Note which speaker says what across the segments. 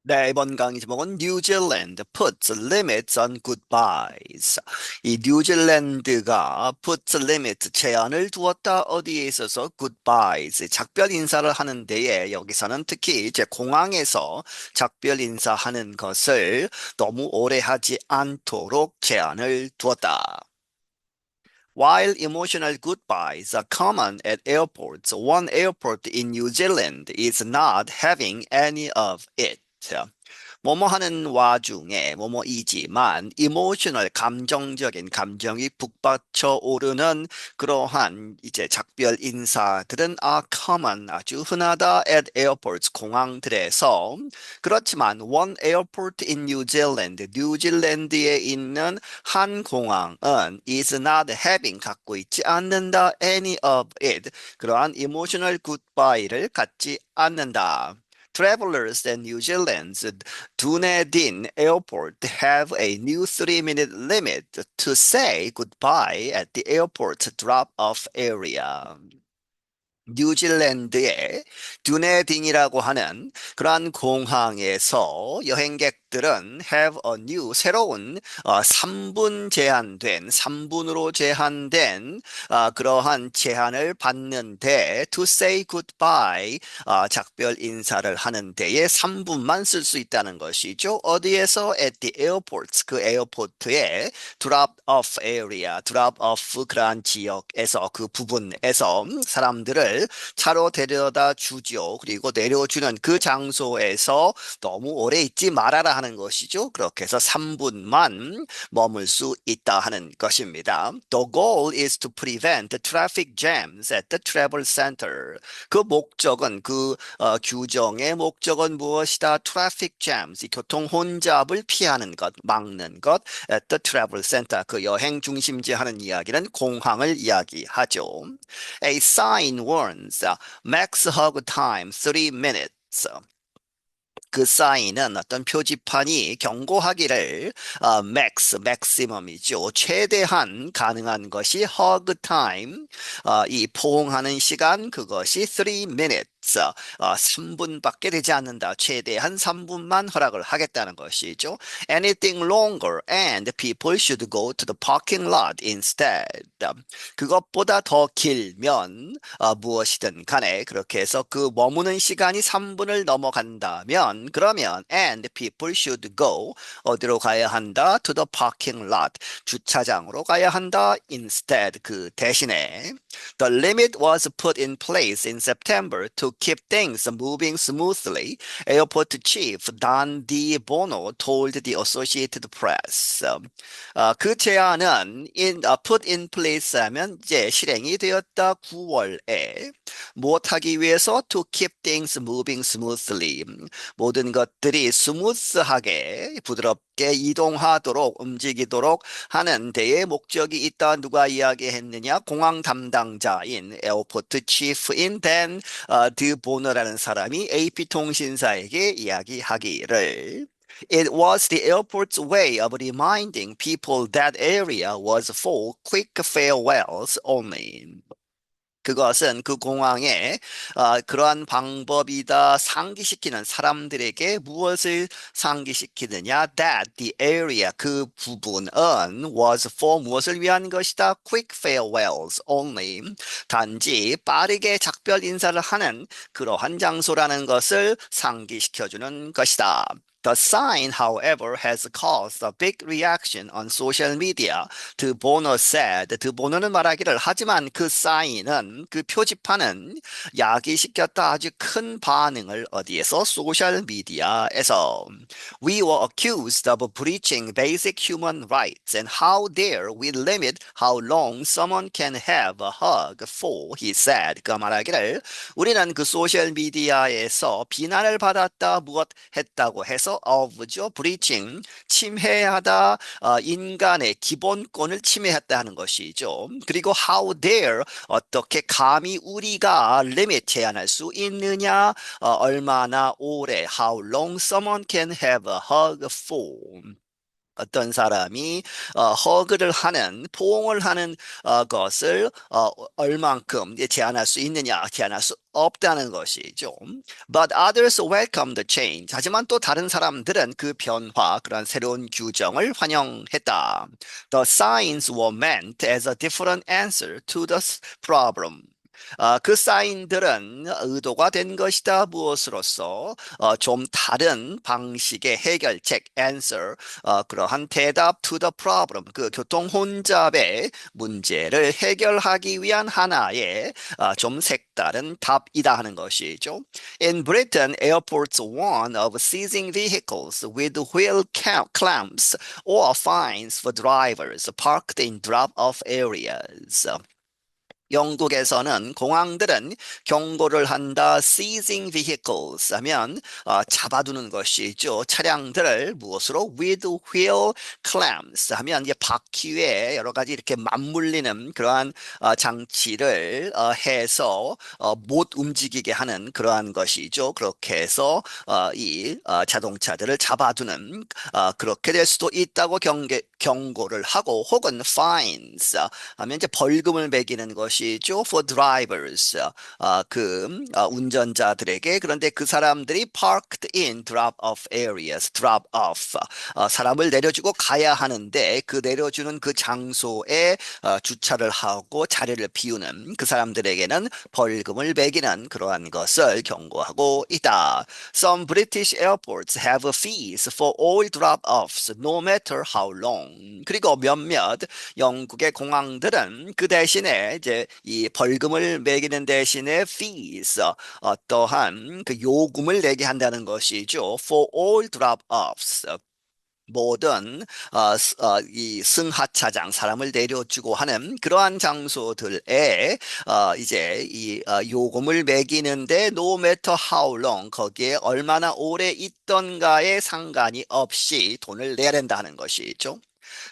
Speaker 1: 네, 이번 강의 제목은 New Zealand puts limits on goodbyes. 이 뉴질랜드가 puts limit 제한을 두었다 어디에 있어서 goodbyes 작별 인사를 하는 데에 여기서는 특히 이제 공항에서 작별 인사하는 것을 너무 오래 하지 않도록 제한을 두었다. While emotional goodbyes are common at airports, one airport in New Zealand is not having any of it. 뭐뭐 하는 와중에 뭐뭐이지만 emotional 감정적인 감정이 북받쳐 오르는 그러한 이제 작별 인사들은 are common 아주 흔하다 at airports 공항들에서 그렇지만 one airport in New Zealand 뉴질랜드에 있는 한 공항은 is not having 갖고 있지 않는다 any of it 그러한 emotional goodbye를 갖지 않는다. Travelers in New Zealand's Dunedin Airport have a new 3-minute limit to say goodbye at the airport drop-off area. 뉴질랜드의 듀네딩이라고 하는 그러한 공항에서 여행객들은 have a new 새로운 3분 제한된 3분으로 제한된 그러한 제한을 받는데 to say goodbye 작별 인사를 하는 데에 3분만 쓸 수 있다는 것이죠. 어디에서 at the airports 그 에어포트의 drop off area drop off 그러한 지역에서 그 부분에서 사람들을 차로 데려다 주죠. 그리고 내려주는 그 장소에서 너무 오래 있지 말아라 하는 것이죠. 그렇게 해서 3분만 머물 수 있다 하는 것입니다. The goal is to prevent traffic jams at the travel center. 그 목적은 규정의 목적은 무엇이다? Traffic jams, 이 교통 혼잡을 피하는 것, 막는 것. At the travel center, 그 여행 중심지 하는 이야기는 공항을 이야기하죠. A sign warns max hug time 3 minutes. 그 사인은 어떤 표지판이 경고하기를 maximum이죠. 최대한 가능한 것이 hug time, 이 포옹하는 시간 그것이 3 minutes. 3분밖에 되지 않는다. 최대한 3분만 허락을 하겠다는 것이죠. Anything longer and people should go to the parking lot instead. 그것보다 더 길면 무엇이든 간에 그렇게 해서 그 머무는 시간이 3분을 넘어간다면 그러면 and people should go 어디로 가야 한다? To the parking lot 주차장으로 가야 한다. Instead 그 대신에 The limit was put in place in September to keep things moving smoothly. Airport Chief Don D. Bono told the Associated Press. 그 제안은 put in place 하면 이제 실행이 되었다 9월에 무엇하기 위해서 to keep things moving smoothly 모든 것들이 스무스하게 부드럽게 이동하도록 움직이도록 하는 데에 목적이 있다 누가 이야기했느냐 공항 담당자인 에어포트 치프인 댄 드보너라는 사람이 AP통신사에게 이야기하기를 It was the airport's way of reminding people that area was for quick farewells only. 그것은 그 공항에 그러한 방법이다 상기시키는 사람들에게 무엇을 상기시키느냐 that the area 그 부분은 was for 무엇을 위한 것이다 quick farewells only 단지 빠르게 작별 인사를 하는 그러한 장소라는 것을 상기시켜주는 것이다. The sign, however, has caused a big reaction on social media. 드보너 said. 드보너는 말하기를 하지만 그 사인은 그 표지판은 야기시켰다 아주 큰 반응을 어디에서 소셜 미디어에서 We were accused of breaching basic human rights and how dare we limit how long someone can have a hug for, he said. 그 말하기를 우리는 그 소셜 미디어에서 비난을 받았다 무엇 했다고 해서 of죠 breaching 침해하다 인간의 기본권을 침해했다 하는 것이죠. 그리고 how dare 어떻게 감히 우리가 limit 제한할 수 있느냐 얼마나 오래 how long someone can have a hug for 어떤 사람이 허그를 하는 포옹을 하는 것을 얼만큼 이제 제한할 수 있느냐, 제한할 수 없다는 것이죠. But others welcome the change. 하지만 또 다른 사람들은 그 변화, 그런 새로운 규정을 환영했다. The signs were meant as a different answer to the problem. 그 사인들은 의도가 된 것이다. 무엇으로서 좀 다른 방식의 해결책, answer, 그러한 대답 to the problem, 그 교통 혼잡의 문제를 해결하기 위한 하나의 좀 색다른 답이다 하는 것이죠. In Britain, airports warn of seizing vehicles with wheel clamps or fines for drivers parked in drop-off areas. 영국에서는 공항들은 경고를 한다. seizing vehicles 하면 잡아두는 것이죠. 차량들을 무엇으로? with wheel clamps 하면 이제 바퀴에 여러 가지 이렇게 맞물리는 그러한 장치를 해서 못 움직이게 하는 그러한 것이죠. 그렇게 해서 이 자동차들을 잡아두는 그렇게 될 수도 있다고 경고를 하고 혹은 fines 하면 이제 벌금을 매기는 것이죠. For drivers. 운전자들에게. 그런데 그 사람들이 parked in drop-off areas. drop-off. 사람을 내려주고 가야 하는데 그 내려주는 그 장소에 주차를 하고 자리를 비우는 그 사람들에게는 벌금을 매기는 그러한 것을 경고하고 있다. Some British airports have fees for all drop-offs, no matter how long. 그리고 몇몇 영국의 공항들은 그 대신에 이제 이 벌금을 매기는 대신에 fees, 어떠한 그 요금을 내게 한다는 것이죠. For all drop-offs. 모든 이 승하차장 사람을 내려주고 하는 그러한 장소들에 이제 이 요금을 매기는데 no matter how long 거기에 얼마나 오래 있던가에 상관이 없이 돈을 내야 된다는 것이죠.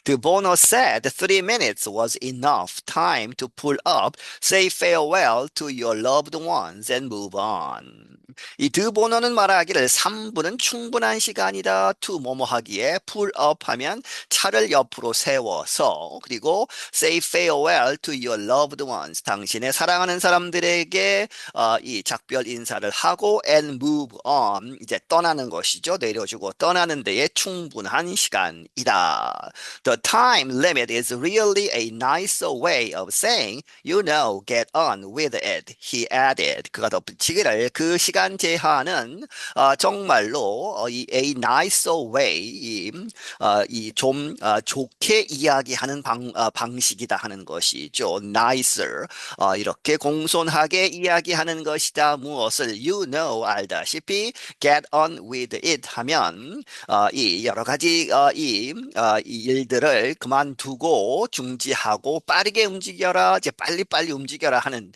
Speaker 1: The Bono said 3 minutes was enough time to pull up, say farewell to your loved ones, and move on. 이 드보노는 말하기를 3분은 충분한 시간이다. to 뭐뭐 하기에 pull up 하면 차를 옆으로 세워서 그리고 say farewell to your loved ones. 당신의 사랑하는 사람들에게 이 작별 인사를 하고 and move on. 이제 떠나는 것이죠. 내려주고 떠나는 데에 충분한 시간이다. The time limit is really a nicer way of saying, you know, get on with it. He added. 그가 덧붙이기를 그 시간 제한은 정말로 이 a nicer way, 이좀 좋게 이야기하는 방식이다 하는 것이죠. nicer, 이렇게 공손하게 이야기하는 것이다. 무엇을 you know 알다시피 get on with it 하면 이 여러 가지 이 일들을 그만두고 중지하고 빠르게 움직여라, 이제 빨리빨리 움직여라 하는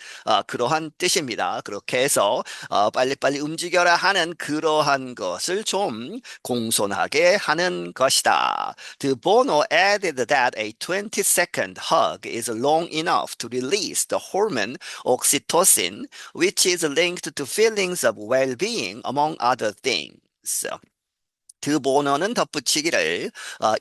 Speaker 1: 그러한 뜻입니다. 그렇게 해서 빨리빨리 움직여라 하는 그러한 것을 좀 공손하게 하는 것이다. The Bono added that a 20-second hug is long enough to release the hormone oxytocin, which is linked to feelings of well-being, among other things. 드보너는 덧붙이기를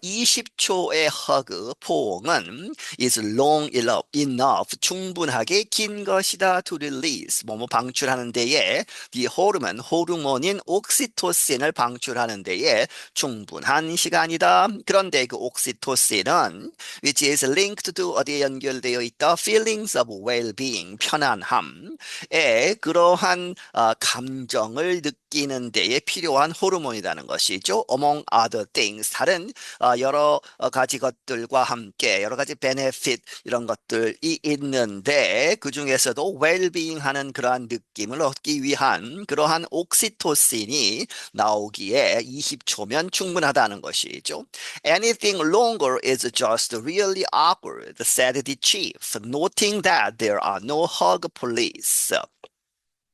Speaker 1: 20초의 허그 포옹은 is long enough 충분하게 긴 것이다 to release 뭐뭐 방출하는 데에 the hormone 호르몬인 옥시토신을 방출하는 데에 충분한 시간이다. 그런데 그 옥시토신은 which is linked to 어디에 연결되어 있다? feelings of well-being 편안함에 그러한 감정을 느끼는 데에 필요한 호르몬이라는 것이죠. Among other things 다른 여러 가지 것들과 함께 여러 가지 benefit 이런 것들이 있는데 그 중에서도 well-being 하는 그러한 느낌을 얻기 위한 그러한 옥시토신이 나오기에 20초면 충분하다는 것이죠. Anything longer is just really awkward, said the chief, noting that there are no hug police.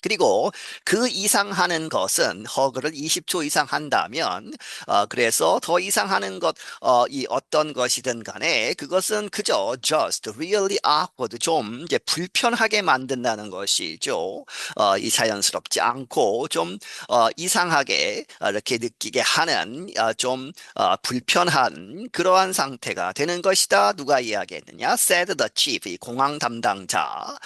Speaker 1: 그리고 그 이상 하는 것은 허그를 20초 이상 한다면 그래서 더 이상 하는 것 이 어떤 것이든 간에 그것은 그저 just really awkward 좀 이제 불편하게 만든다는 것이죠. 이 자연스럽지 않고 좀 이상하게 이렇게 느끼게 하는 좀 불편한 그러한 상태가 되는 것이다. 누가 이야기했느냐? said the chief, 이 공항 담당자.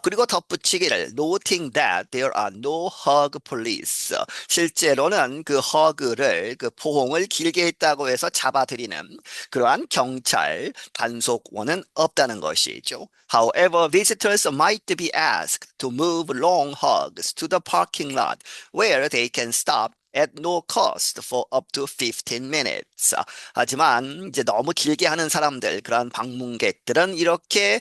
Speaker 1: 그리고 덧붙이기를 noting that there are no hug police. 실제로는 그 hug를 그 포옹을 길게 했다고 해서 잡아들이는 그러한 경찰 단속원은 없다는 것이죠. However, visitors might be asked to move long hugs to the parking lot where they can stop at no cost for up to 15 minutes. 하지만 이제 너무 길게 하는 사람들, 그런 방문객들은 이렇게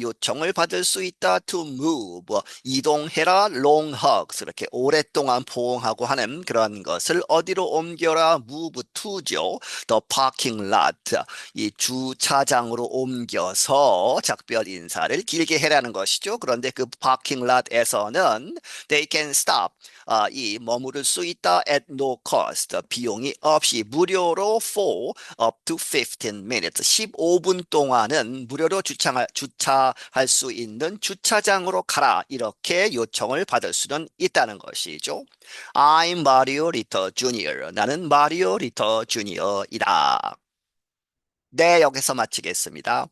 Speaker 1: 요청을 받을 수 있다. To move, 이동해라. Long hugs, 이렇게 오랫동안 포옹하고 하는 그런 것을 어디로 옮겨라. Move to죠. The parking lot, 이 주차장으로 옮겨서 작별 인사를 길게 해라는 것이죠. 그런데 그 parking lot에서는 they can stop, 이 머무를 수 있다. at no cost, 비용이 없이 무료로 for up to 15 minutes, 15분 동안은 무료로 주차할 수 있는 주차장으로 가라. 이렇게 요청을 받을 수는 있다는 것이죠. I'm Mario Ritter Jr. 나는 마리오 리터 주니어이다. 네, 여기서 마치겠습니다.